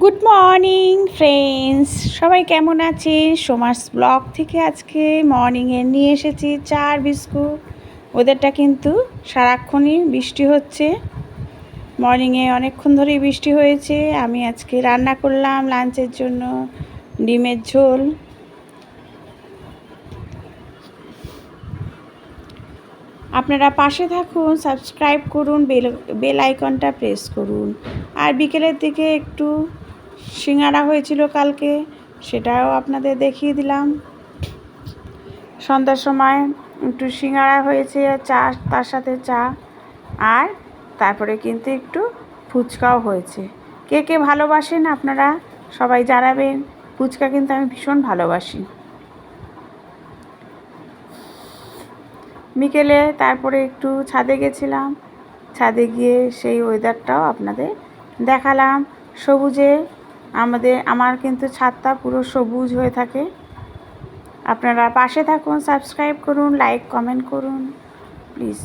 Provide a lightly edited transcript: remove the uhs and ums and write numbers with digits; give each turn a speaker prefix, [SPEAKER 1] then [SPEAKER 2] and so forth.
[SPEAKER 1] Good morning friends, সবাই কেমন আছে? সোমাস ব্লগ থেকে আজকে মর্নিংয়ে নিয়ে এসেছি চা আর বিস্কুট। ওদেরটা কিন্তু সারাক্ষণই বৃষ্টি হচ্ছে, মর্নিংয়ে অনেকক্ষণ ধরেই বৃষ্টি হয়েছে। আমি আজকে রান্না করলাম লাঞ্চের জন্য ডিমের ঝোল। আপনারা পাশে থাকুন, সাবস্ক্রাইব করুন, বেল আইকনটা প্রেস করুন। আর বিকেলের দিকে একটু সিঙ্গাড়া হয়েছিল কালকে, সেটাও আপনাদের দেখিয়ে দিলাম। সন্ধ্যার সময় একটু সিঙ্গাড়া হয়েছে, চা, তার সাথে চা, আর তারপরে কিন্তু একটু ফুচকাও হয়েছে। কে কে ভালোবাসেন আপনারা সবাই জানাবেন। ফুচকা কিন্তু আমি ভীষণ ভালোবাসি। বিকেলে তারপরে একটু ছাদে গেছিলাম, ছাদে গিয়ে সেই ওয়েদারটাও আপনাদের দেখালাম। সবুজে আমার কিন্তু ছাদটা পুরো সবুজ হয়ে থাকে। আপনারা পাশে থাকুন, সাবস্ক্রাইব করুন, লাইক কমেন্ট করুন প্লিজ।